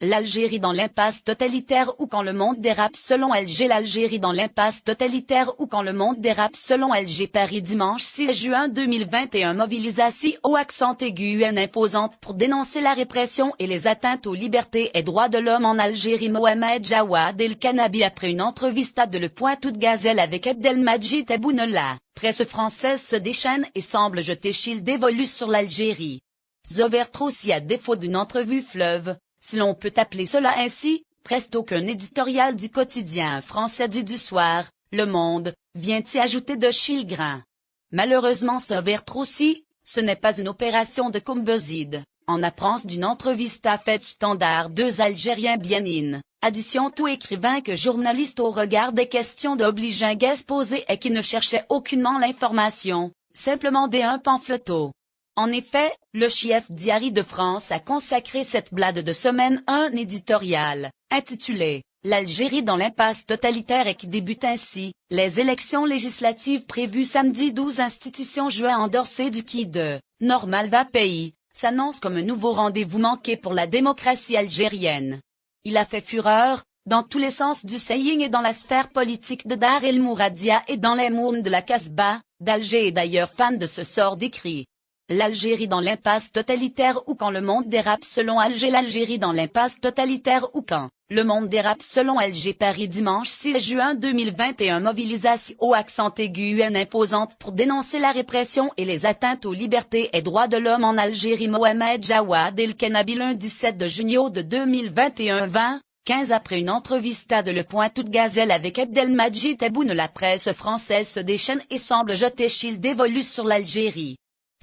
L'Algérie dans l'impasse totalitaire ou quand le monde dérape selon LG. L'Algérie dans l'impasse totalitaire ou quand le monde dérape selon LG. Paris dimanche 6 juin 2021. Mobilisation au accent aigu UN imposante pour dénoncer la répression et les atteintes aux libertés et droits de l'homme en Algérie. Mohamed Jawad El Kanabi après une entrevista de Le Point toute gazelle avec Abdelmadjid Tebboune. La presse française se déchaîne et semble jeter shield dévolu sur l'Algérie. Zovertrossi à défaut d'une entrevue fleuve, si l'on peut appeler cela ainsi, presto qu'un éditorial du quotidien français dit du soir, Le Monde, vient y ajouter de chilgrain. Malheureusement Zovertrossi, ce n'est pas une opération de Combezide, en apparence d'une entrevista faite Standard 2 Algérien Bianine, addition tout écrivain que journaliste au regard des questions d'obligeangues posées et qui ne cherchait aucunement l'information, simplement des un pamphleteau. En effet, le chef Diary de France a consacré cette blade de semaine un éditorial, intitulé « L'Algérie dans l'impasse totalitaire » et qui débute ainsi « Les élections législatives prévues samedi 12 institutions juin endorsées du qui de « Normal va pays » s'annonce comme un nouveau rendez-vous manqué pour la démocratie algérienne. Il a fait fureur, dans tous les sens du saying et dans la sphère politique de Dar el Mouradia et dans les mournes de la Casbah, d'Alger est d'ailleurs fan de ce sort d'écrit. L'Algérie dans l'impasse totalitaire ou quand le monde dérape selon Alger. L'Algérie dans l'impasse totalitaire ou quand le monde dérape selon Alger. Paris dimanche 6 juin 2021. Mobilisation au accent aigu UN imposante pour dénoncer la répression et les atteintes aux libertés et droits de l'homme en Algérie. Mohamed Jawad El Kanabi lundi 7 juillet de 2021 20:15 après une entrevista de Le Point toute gazelle avec Abdelmadjid Tebboune. La presse française se déchaîne et semble jeter shield dévolu sur l'Algérie.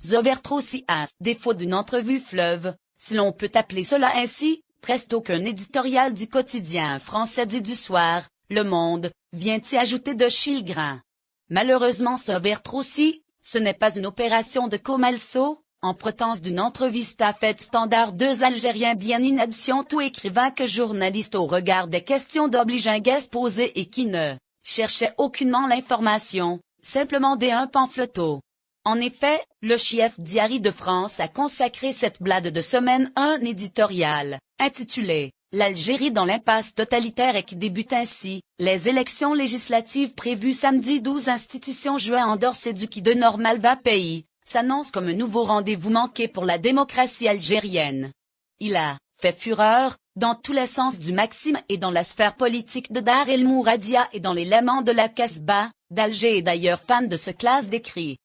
Zovertrossi à défaut d'une entrevue fleuve, si l'on peut appeler cela ainsi, presto qu'un éditorial du quotidien français dit du soir, Le Monde, vient y ajouter de chilgrain. Malheureusement Zovertrossi, ce n'est pas une opération de Comalso, en prétence d'une entrevista faite Standard 2 Algérien Bianine addition tout écrivain que journaliste au regard des questions d'obligeangues posées et qui ne cherchait aucunement l'information, simplement des un pamphleteau. En effet, le chef Diary de France a consacré cette blade de semaine un éditorial, intitulé « L'Algérie dans l'impasse totalitaire » et qui débute ainsi « Les élections législatives prévues samedi 12 institutions juin endorsées du qui de Normal va pays » s'annonce comme un nouveau rendez-vous manqué pour la démocratie algérienne. Il a fait fureur, dans tous les sens du maxime et dans la sphère politique de Dar el Mouradia et dans les laments de la Casbah, d'Alger est d'ailleurs fan de ce classe d'écrit.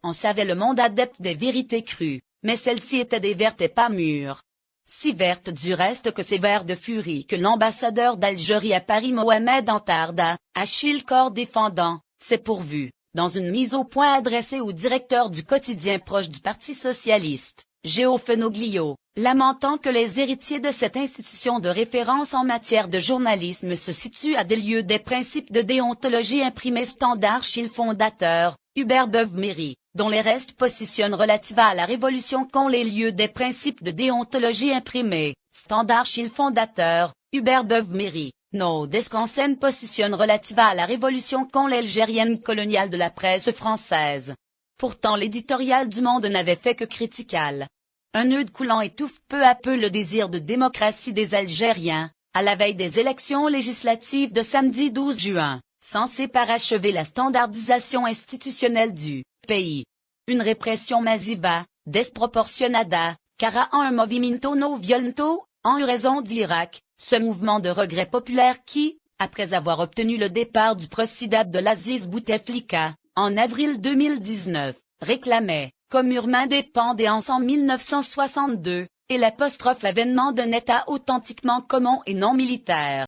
On savait le monde adepte des vérités crues, mais celles-ci étaient des vertes et pas mûres. Si vertes du reste que ces vers de furie que l'ambassadeur d'Algérie à Paris Mohamed Antarda, Achille Corps défendant, s'est pourvu, dans une mise au point adressée au directeur du quotidien proche du Parti socialiste, Géo Fenoglio, lamentant que les héritiers de cette institution de référence en matière de journalisme se situent à des lieux des principes de déontologie imprimés Standard chez le fondateur, Hubert Beuve-Méry, dont les restes positionnent relativa à la révolution qu'ont les lieux des principes de déontologie imprimés, Standard chez le fondateur, Hubert Beuve-Méry, nos descansènes positionne relativa à la révolution qu'ont l'algérienne coloniale de la presse française. Pourtant l'éditorial du Monde n'avait fait que critical. Un œud coulant étouffe peu à peu le désir de démocratie des Algériens, à la veille des élections législatives de samedi 12 juin, censées parachever la standardisation institutionnelle du pays. Une répression massiva, desproportionnada, cara en un movimento no violento, en raison de l'Irak, ce mouvement de regret populaire qui, après avoir obtenu le départ du procidade de l'Aziz Bouteflika, en avril 2019, réclamait, comme urbain indépendance en 1962, et l'apostrophe avènement d'un État authentiquement commun et non militaire.